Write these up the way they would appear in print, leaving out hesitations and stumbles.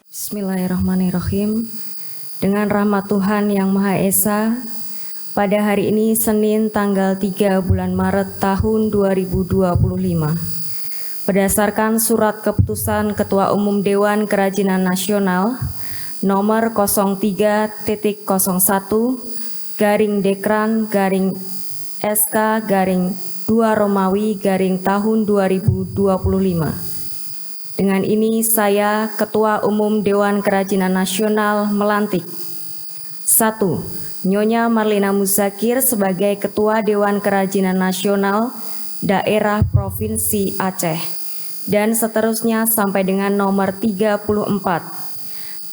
Bismillahirrahmanirrahim. Dengan rahmat Tuhan Yang Maha Esa, pada hari ini Senin tanggal 3 bulan Maret tahun 2025, berdasarkan surat keputusan Ketua Umum Dewan Kerajinan Nasional nomor 03.01-Dekran-SK-2 Romawi-tahun 2025. Dengan ini saya, Ketua Umum Dewan Kerajinan Nasional, melantik 1. Nyonya Marlina Muzakir sebagai Ketua Dewan Kerajinan Nasional Daerah Provinsi Aceh, dan seterusnya sampai dengan nomor 34.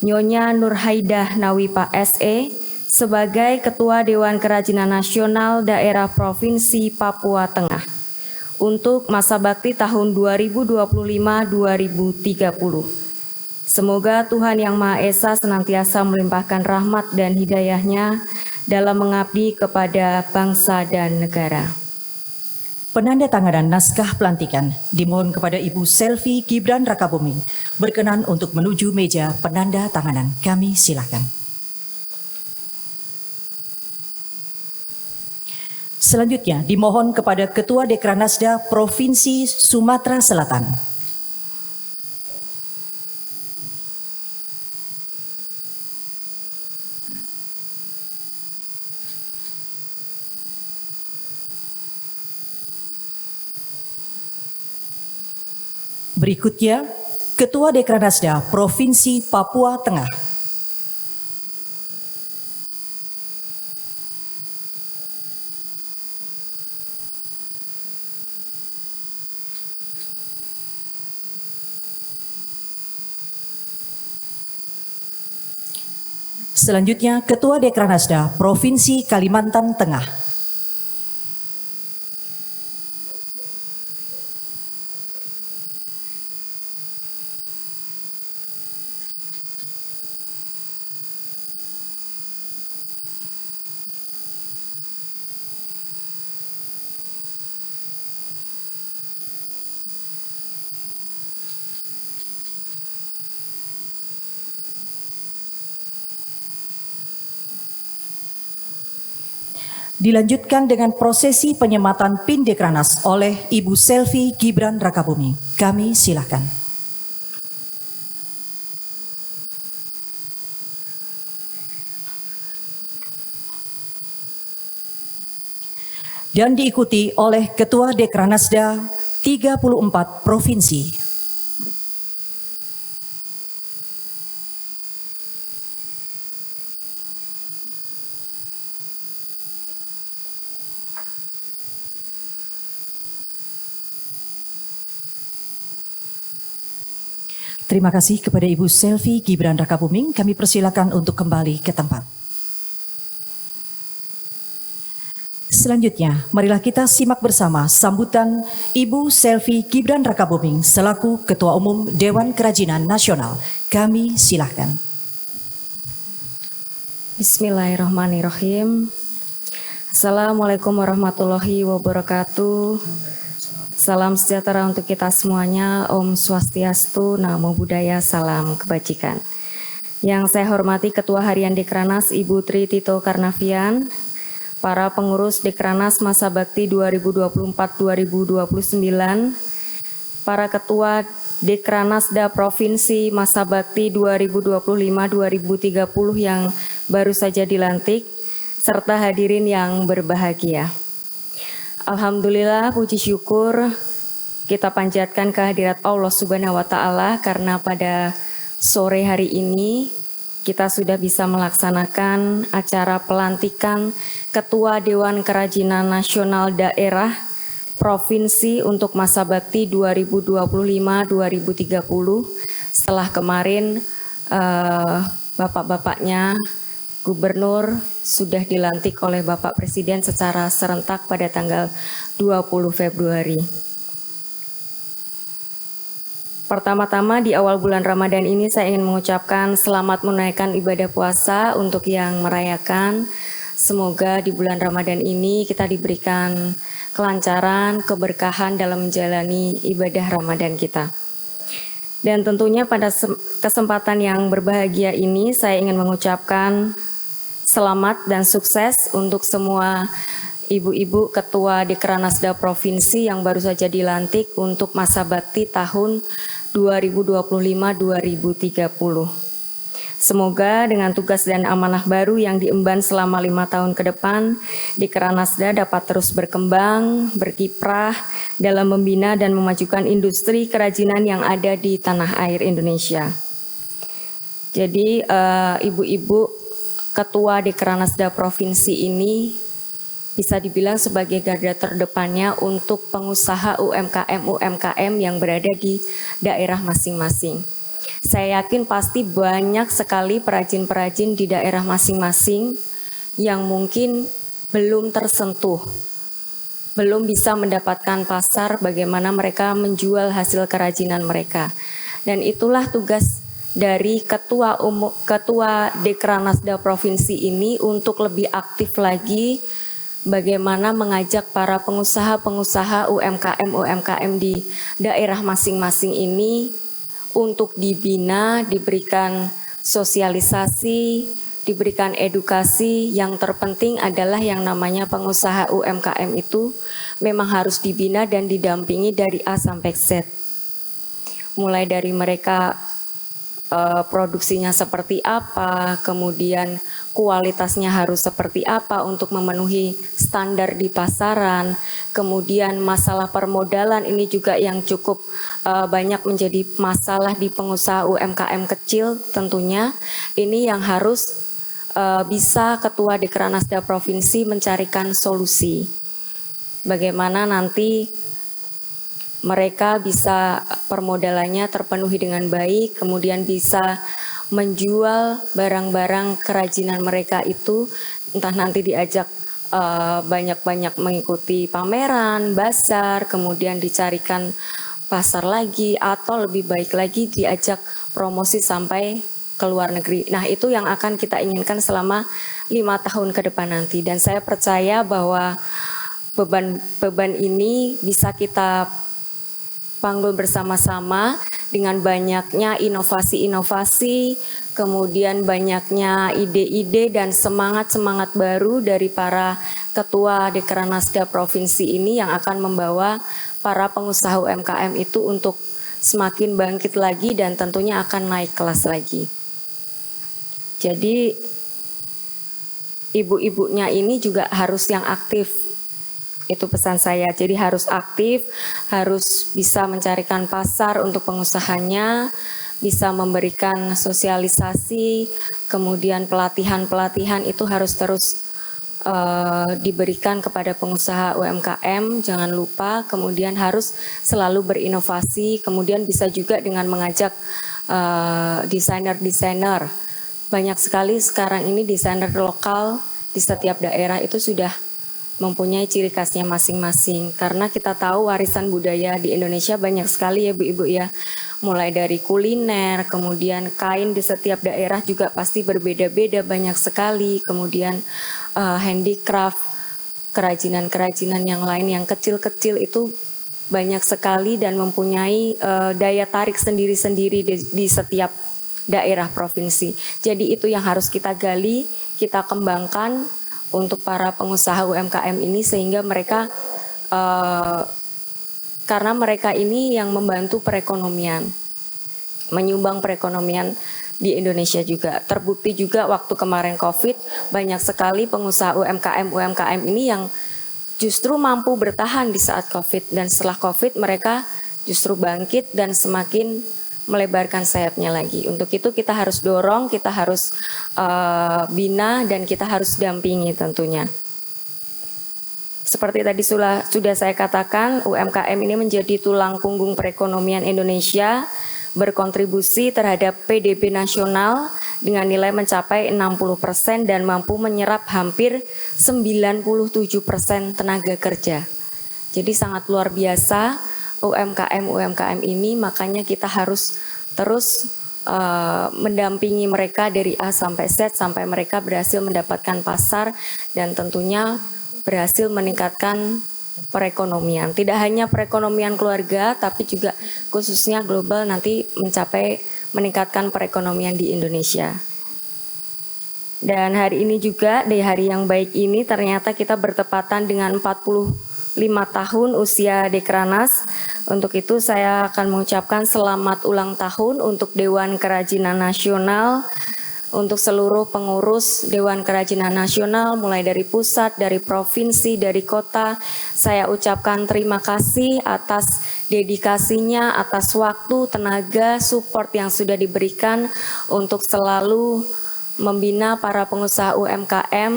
Nyonya Nurhaidah Nawipa SE sebagai Ketua Dewan Kerajinan Nasional Daerah Provinsi Papua Tengah untuk masa bakti tahun 2025-2030. Semoga Tuhan Yang Maha Esa senantiasa melimpahkan rahmat dan hidayah-Nya dalam mengabdi kepada bangsa dan negara. Penandatanganan naskah pelantikan dimohon kepada Ibu Selvi Gibran Rakabuming berkenan untuk menuju meja penanda tanganan. Kami silakan. Selanjutnya dimohon kepada Ketua Dekranasda Provinsi Sumatera Selatan. Berikutnya, Ketua Dekranasda Provinsi Papua Tengah. Selanjutnya, Ketua Dekranasda Provinsi Kalimantan Tengah. Dilanjutkan dengan prosesi penyematan PIN Dekranas oleh Ibu Selvi Gibran Rakabuming. Kami silakan. Dan diikuti oleh Ketua Dekranasda 34 Provinsi. Terima kasih kepada Ibu Selvi Gibran Rakabuming. Kami persilakan untuk kembali ke tempat. Selanjutnya, marilah kita simak bersama sambutan Ibu Selvi Gibran Rakabuming selaku Ketua Umum Dewan Kerajinan Nasional. Kami silakan. Bismillahirrahmanirrahim. Assalamualaikum warahmatullahi wabarakatuh. Salam sejahtera untuk kita semuanya. Om Swastiastu, Namo Buddhaya, salam kebajikan. Yang saya hormati Ketua Harian Dekranas Ibu Tri Tito Karnavian, para pengurus Dekranas Masa Bakti 2024-2029, para Ketua Dekranasda Provinsi Masa Bakti 2025-2030 yang baru saja dilantik, serta hadirin yang berbahagia. Alhamdulillah, puji syukur kita panjatkan kehadirat Allah Subhanahu wa Ta'ala karena pada sore hari ini kita sudah bisa melaksanakan acara pelantikan Ketua Dewan Kerajinan Nasional Daerah Provinsi untuk masa bakti 2025-2030 setelah kemarin bapak-bapaknya Gubernur sudah dilantik oleh Bapak Presiden secara serentak pada tanggal 20 Februari. Pertama-tama di awal bulan Ramadan ini saya ingin mengucapkan selamat menunaikan ibadah puasa untuk yang merayakan. Semoga di bulan Ramadan ini kita diberikan kelancaran, keberkahan dalam menjalani ibadah Ramadan kita. Dan tentunya pada kesempatan yang berbahagia ini saya ingin mengucapkan selamat dan sukses untuk semua ibu-ibu ketua Dekranasda Provinsi yang baru saja dilantik untuk masa bakti tahun 2025-2030. Semoga dengan tugas dan amanah baru yang diemban selama 5 tahun ke depan, Dekranasda dapat terus berkembang, berkiprah dalam membina dan memajukan industri kerajinan yang ada di tanah air Indonesia. Jadi ibu-ibu ketua Dekranasda Provinsi ini bisa dibilang sebagai garda terdepannya untuk pengusaha UMKM yang berada di daerah masing-masing. Saya yakin pasti banyak sekali perajin-perajin di daerah masing-masing yang mungkin belum tersentuh, belum bisa mendapatkan pasar bagaimana mereka menjual hasil kerajinan mereka. Dan itulah tugas dari Ketua Dekranasda Provinsi ini untuk lebih aktif lagi bagaimana mengajak para pengusaha-pengusaha UMKM di daerah masing-masing ini untuk dibina, diberikan sosialisasi, diberikan edukasi. Yang terpenting adalah yang namanya pengusaha UMKM itu memang harus dibina dan didampingi dari A sampai Z. Mulai dari mereka produksinya seperti apa, kemudian kualitasnya harus seperti apa untuk memenuhi standar di pasaran, kemudian masalah permodalan ini juga yang cukup banyak menjadi masalah di pengusaha UMKM kecil tentunya. Ini yang harus bisa Ketua Dekranasda Provinsi mencarikan solusi. Bagaimana nanti mereka bisa permodalannya terpenuhi dengan baik, kemudian bisa menjual barang-barang kerajinan mereka itu, entah nanti diajak banyak-banyak mengikuti pameran, bazar, kemudian dicarikan pasar lagi, atau lebih baik lagi diajak promosi sampai ke luar negeri. Nah, itu yang akan kita inginkan selama 5 tahun ke depan nanti. Dan saya percaya bahwa beban ini bisa kita panggul bersama-sama dengan banyaknya inovasi-inovasi, kemudian banyaknya ide-ide dan semangat-semangat baru dari para ketua Dekranasda Provinsi ini yang akan membawa para pengusaha UMKM itu untuk semakin bangkit lagi dan tentunya akan naik kelas lagi. Jadi ibu-ibunya ini juga harus yang aktif. Itu pesan saya, jadi harus aktif, harus bisa mencarikan pasar untuk pengusahanya, bisa memberikan sosialisasi, kemudian pelatihan-pelatihan itu harus terus diberikan kepada pengusaha UMKM, jangan lupa, kemudian harus selalu berinovasi, kemudian bisa juga dengan mengajak desainer-desainer. Banyak sekali sekarang ini desainer lokal di setiap daerah itu sudah mempunyai ciri khasnya masing-masing, karena kita tahu warisan budaya di Indonesia banyak sekali ya Bu-Ibu ya, mulai dari kuliner, kemudian kain di setiap daerah juga pasti berbeda-beda banyak sekali, kemudian handicraft, kerajinan-kerajinan yang lain yang kecil-kecil itu banyak sekali dan mempunyai daya tarik sendiri-sendiri di setiap daerah provinsi. Jadi itu yang harus kita gali, kita kembangkan untuk para pengusaha UMKM ini sehingga mereka karena mereka ini yang membantu perekonomian, menyumbang perekonomian di Indonesia juga. Terbukti juga waktu kemarin COVID banyak sekali pengusaha UMKM ini yang justru mampu bertahan di saat COVID, dan setelah COVID mereka justru bangkit dan semakin melebarkan sayapnya lagi. Untuk itu kita harus dorong, kita harus bina, dan kita harus dampingi tentunya. Seperti tadi sudah saya katakan, UMKM ini menjadi tulang punggung perekonomian Indonesia, berkontribusi terhadap PDB nasional dengan nilai mencapai 60% dan mampu menyerap hampir 97% tenaga kerja. Jadi sangat luar biasa UMKM ini, makanya kita harus terus mendampingi mereka dari A sampai Z sampai mereka berhasil mendapatkan pasar dan tentunya berhasil meningkatkan perekonomian. Tidak hanya perekonomian keluarga, tapi juga khususnya global nanti meningkatkan perekonomian di Indonesia. Dan hari ini juga, di hari yang baik ini ternyata kita bertepatan dengan 45 tahun usia Dekranas. Untuk itu saya akan mengucapkan selamat ulang tahun untuk Dewan Kerajinan Nasional, untuk seluruh pengurus Dewan Kerajinan Nasional, mulai dari pusat, dari provinsi, dari kota. Saya ucapkan terima kasih atas dedikasinya, atas waktu, tenaga, support yang sudah diberikan untuk selalu membina para pengusaha UMKM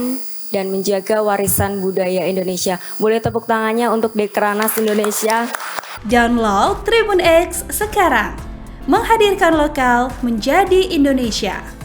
dan menjaga warisan budaya Indonesia. Boleh tepuk tangannya untuk Dekranas Indonesia. Download Tribun X sekarang. Menghadirkan lokal menjadi Indonesia.